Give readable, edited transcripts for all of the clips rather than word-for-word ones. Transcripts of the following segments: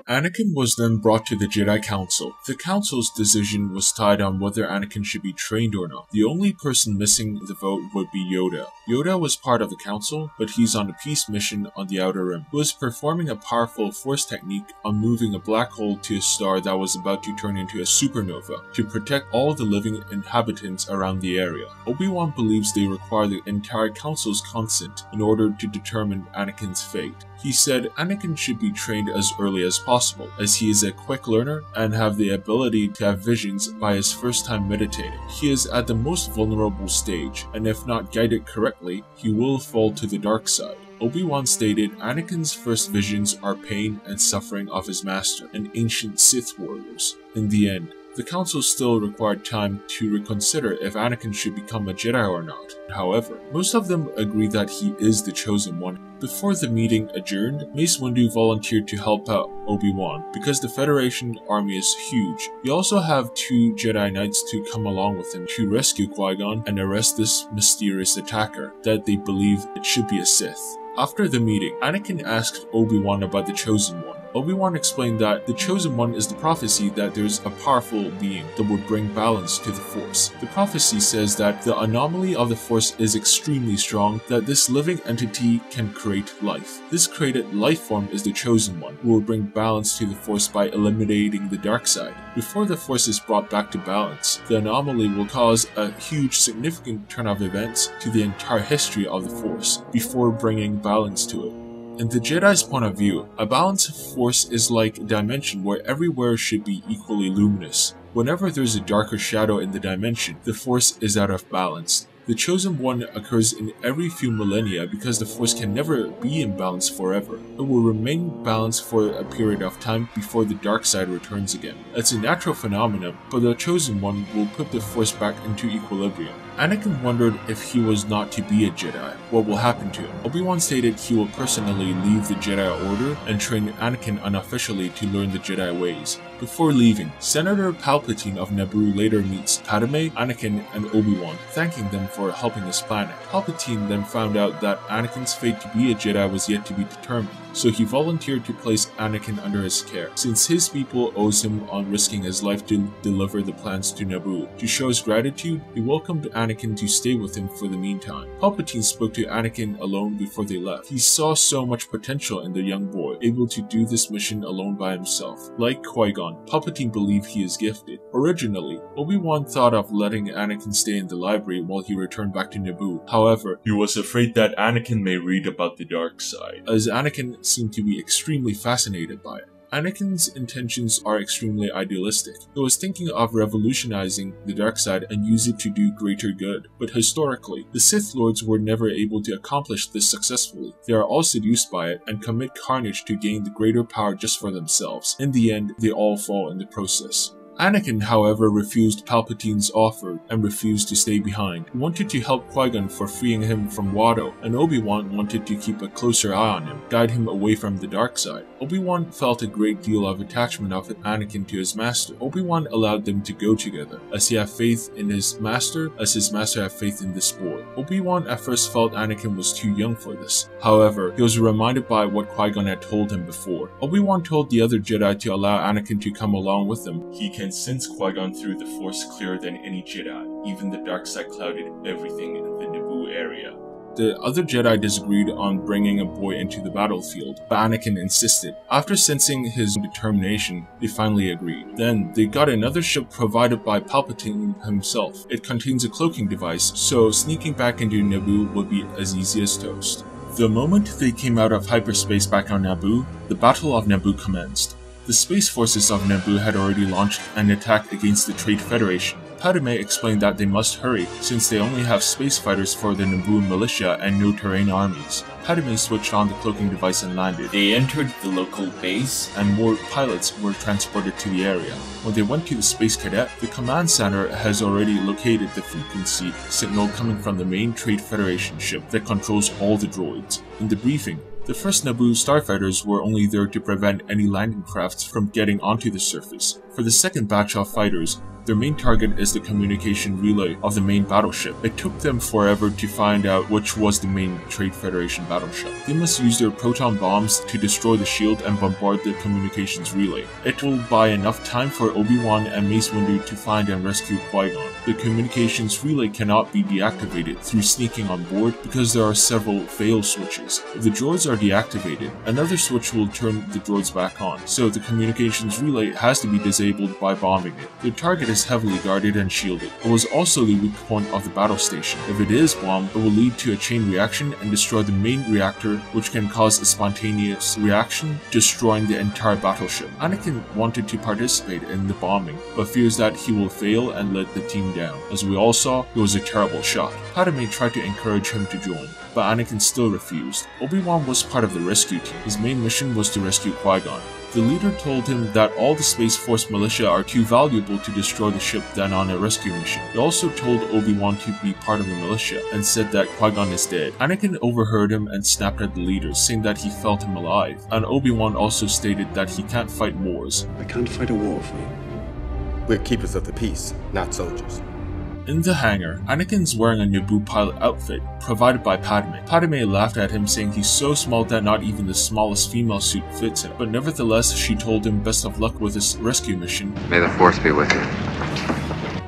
Anakin was then brought to the Jedi Council. The Council's decision was tied on whether Anakin should be trained or not. The only person missing the vote would be Yoda. Yoda was part of the Council, but he's on a peace mission on the Outer Rim. He was performing a powerful Force technique on moving a black hole to a star that was about to turn into a supernova to protect all the living inhabitants around the area. Obi-Wan believes they require the entire Council's consent in order to determine Anakin's fate. He said Anakin should be trained as early as possible, as he is a quick learner and have the ability to have visions by his first time meditating. He is at the most vulnerable stage, and if not guided correctly, he will fall to the dark side. Obi-Wan stated Anakin's first visions are pain and suffering of his master and ancient Sith warriors. In the end, the Council still required time to reconsider if Anakin should become a Jedi or not. However, most of them agree that he is the chosen one. Before the meeting adjourned, Mace Windu volunteered to help out Obi-Wan because the Federation army is huge. We also have 2 Jedi Knights to come along with him to rescue Qui-Gon and arrest this mysterious attacker that they believe it should be a Sith. After the meeting, Anakin asked Obi-Wan about the Chosen One. Obi-Wan explained that the Chosen One is the prophecy that there's a powerful being that would bring balance to the Force. The prophecy says that the anomaly of the Force is extremely strong, that this living entity can create life. This created life form is the Chosen One, who will bring balance to the Force by eliminating the dark side. Before the Force is brought back to balance, the anomaly will cause a huge significant turn of events to the entire history of the Force, before bringing balance to it. In the Jedi's point of view, a balanced Force is like a dimension where everywhere should be equally luminous. Whenever there's a darker shadow in the dimension, the Force is out of balance. The Chosen One occurs in every few millennia because the Force can never be in balance forever. It will remain balanced for a period of time before the dark side returns again. It's a natural phenomenon, but the Chosen One will put the Force back into equilibrium. Anakin wondered if he was not to be a Jedi, what will happen to him. Obi-Wan stated he will personally leave the Jedi Order and train Anakin unofficially to learn the Jedi ways. Before leaving, Senator Palpatine of Naboo later meets Padme, Anakin, and Obi-Wan, thanking them for helping his planet. Palpatine then found out that Anakin's fate to be a Jedi was yet to be determined, so he volunteered to place Anakin under his care, since his people owes him on risking his life to deliver the plans to Naboo. To show his gratitude, he welcomed Anakin to stay with him for the meantime. Palpatine spoke to Anakin alone before they left. He saw so much potential in the young boy, able to do this mission alone by himself. Like Qui-Gon, Palpatine believed he is gifted. Originally, Obi-Wan thought of letting Anakin stay in the library while he returned back to Naboo. However, he was afraid that Anakin may read about the dark side, as Anakin seemed to be extremely fascinated by it. Anakin's intentions are extremely idealistic. He was thinking of revolutionizing the dark side and use it to do greater good. But historically, the Sith Lords were never able to accomplish this successfully. They are all seduced by it and commit carnage to gain the greater power just for themselves. In the end, they all fall in the process. Anakin, however, refused Palpatine's offer and refused to stay behind. He wanted to help Qui-Gon for freeing him from Watto, and Obi-Wan wanted to keep a closer eye on him, guide him away from the dark side. Obi-Wan felt a great deal of attachment of Anakin to his master. Obi-Wan allowed them to go together, as he had faith in his master, as his master had faith in this boy. Obi-Wan at first felt Anakin was too young for this. However, he was reminded by what Qui-Gon had told him before. Obi-Wan told the other Jedi to allow Anakin to come along with them. He can sense Qui-Gon through the Force clearer than any Jedi. Even the dark side clouded everything in the Naboo area. The other Jedi disagreed on bringing a boy into the battlefield, but Anakin insisted. After sensing his determination, they finally agreed. Then, they got another ship provided by Palpatine himself. It contains a cloaking device, so sneaking back into Naboo would be as easy as toast. The moment they came out of hyperspace back on Naboo, the Battle of Naboo commenced. The space forces of Naboo had already launched an attack against the Trade Federation. Padme explained that they must hurry, since they only have space fighters for the Naboo militia and no terrain armies. Padme switched on the cloaking device and landed. They entered the local base, and more pilots were transported to the area. When they went to the space cadet, the command center has already located the frequency signal coming from the main Trade Federation ship that controls all the droids. In the briefing, the first Naboo starfighters were only there to prevent any landing crafts from getting onto the surface. For the second batch of fighters, their main target is the communication relay of the main battleship. It took them forever to find out which was the main Trade Federation battleship. They must use their proton bombs to destroy the shield and bombard the communications relay. It will buy enough time for Obi-Wan and Mace Windu to find and rescue Qui-Gon. The communications relay cannot be deactivated through sneaking on board because there are several fail switches. If the droids are deactivated, another switch will turn the droids back on, so the communications relay has to be disabled by bombing it. The target is heavily guarded and shielded. It was also the weak point of the battle station. If it is bombed, it will lead to a chain reaction and destroy the main reactor, which can cause a spontaneous reaction, destroying the entire battleship. Anakin wanted to participate in the bombing, but fears that he will fail and let the team down. As we all saw, it was a terrible shot. Padme tried to encourage him to join, but Anakin still refused. Obi-Wan was part of the rescue team. His main mission was to rescue Qui-Gon. The leader told him that all the Space Force militia are too valuable to destroy the ship than on a rescue mission. He also told Obi-Wan to be part of the militia, and said that Qui-Gon is dead. Anakin overheard him and snapped at the leader, saying that he felt him alive, and Obi-Wan also stated that he can't fight wars. I can't fight a war for you. We're keepers of the peace, not soldiers. In the hangar, Anakin's wearing a Naboo pilot outfit, provided by Padme. Padme laughed at him, saying he's so small that not even the smallest female suit fits him, but nevertheless she told him best of luck with his rescue mission. May the Force be with you.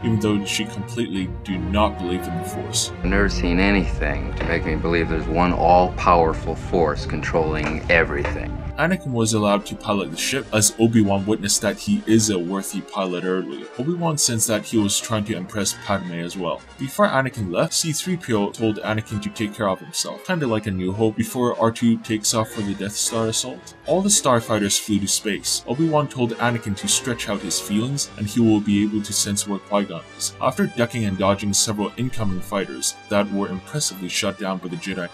Even though she completely do not believe in the Force. I've never seen anything to make me believe there's one all-powerful force controlling everything. Anakin was allowed to pilot the ship, as Obi-Wan witnessed that he is a worthy pilot earlier. Obi-Wan sensed that he was trying to impress Padme as well. Before Anakin left, C-3PO told Anakin to take care of himself, kinda like A New Hope before R2 takes off for the Death Star assault. All the starfighters flew to space. Obi-Wan told Anakin to stretch out his feelings and he will be able to sense where Qui-Gon is. After ducking and dodging several incoming fighters that were impressively shut down by the Jedi,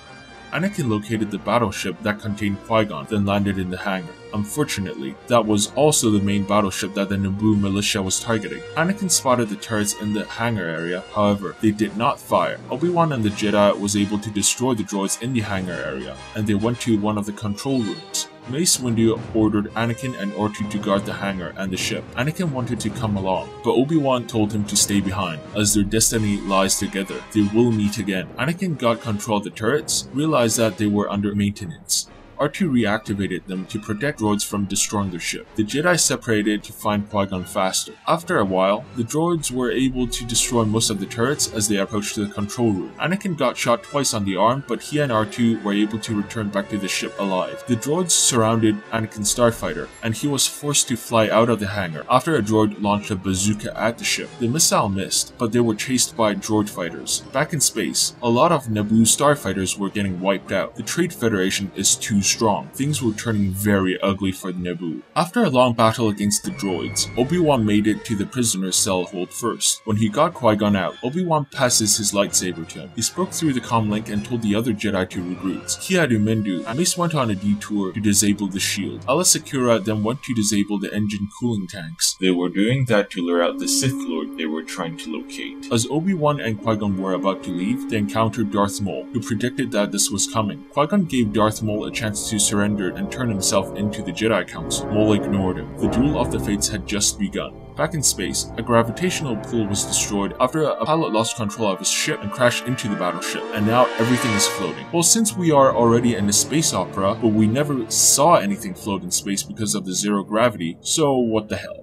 Anakin located the battleship that contained Qui-Gon, then landed in the hangar. Unfortunately, that was also the main battleship that the Naboo militia was targeting. Anakin spotted the turrets in the hangar area, however, they did not fire. Obi-Wan and the Jedi was able to destroy the droids in the hangar area, and they went to one of the control rooms. Mace Windu ordered Anakin and R2 to guard the hangar and the ship. Anakin wanted to come along, but Obi-Wan told him to stay behind, as their destiny lies together. They will meet again. Anakin got control of the turrets, realized that they were under maintenance. R2 reactivated them to protect droids from destroying their ship. The Jedi separated to find Qui-Gon faster. After a while, the droids were able to destroy most of the turrets as they approached the control room. Anakin got shot twice on the arm, but he and R2 were able to return back to the ship alive. The droids surrounded Anakin's starfighter, and he was forced to fly out of the hangar after a droid launched a bazooka at the ship. The missile missed, but they were chased by droid fighters. Back in space, a lot of Naboo starfighters were getting wiped out. The Trade Federation is too strong. Things were turning very ugly for Naboo. After a long battle against the droids, Obi-Wan made it to the prisoner cell hold first. When he got Qui-Gon out, Obi-Wan passes his lightsaber to him. He spoke through the comlink and told the other Jedi to regroup. Kiadu Mindu and Mace went on a detour to disable the shield. Ala Secura then went to disable the engine cooling tanks. They were doing that to lure out the Sith Lord they were trying to locate. As Obi-Wan and Qui-Gon were about to leave, they encountered Darth Maul, who predicted that this was coming. Qui-Gon gave Darth Maul a chance to surrender and turn himself into the Jedi Council. Maul ignored him. The Duel of the Fates had just begun. Back in space, a gravitational pull was destroyed after a pilot lost control of his ship and crashed into the battleship, and now everything is floating. Well, since we are already in a space opera, but we never saw anything float in space because of the zero gravity, so what the hell?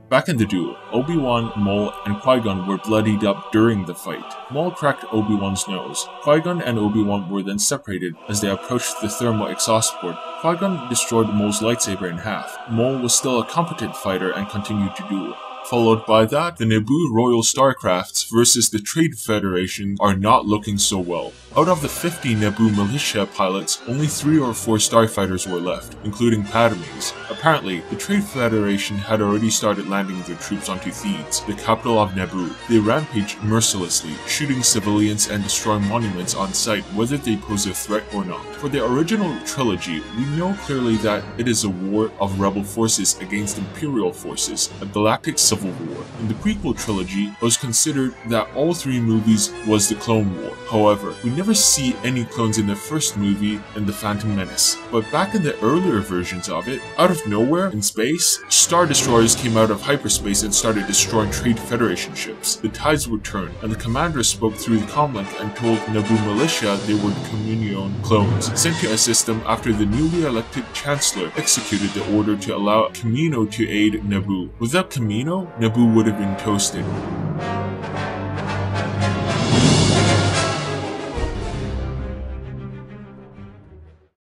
Back in the duel, Obi-Wan, Maul, and Qui-Gon were bloodied up during the fight. Maul cracked Obi-Wan's nose. Qui-Gon and Obi-Wan were then separated as they approached the thermal exhaust port. Qui-Gon destroyed Maul's lightsaber in half. Maul was still a competent fighter and continued to duel. Followed by that, the Naboo Royal Starcrafts versus the Trade Federation are not looking so well. Out of the 50 Naboo militia pilots, only 3 or 4 starfighters were left, including Padme's. Apparently, the Trade Federation had already started landing their troops onto Theeds, the capital of Naboo. They rampaged mercilessly, shooting civilians and destroying monuments on sight whether they pose a threat or not. For the original trilogy, we know clearly that it is a war of rebel forces against Imperial forces, a galactic civil war. In the prequel trilogy, it was considered that all 3 movies was the Clone War. However, we never never see any clones in the first movie in the Phantom Menace, but back in the earlier versions of it, out of nowhere in space, Star Destroyers came out of hyperspace and started destroying Trade Federation ships. The tides would turn, and the commander spoke through the comlink and told Naboo militia they were Communion clones, sent to assist them after the newly elected Chancellor executed the order to allow Kamino to aid Naboo. Without Kamino, Naboo would have been toasted.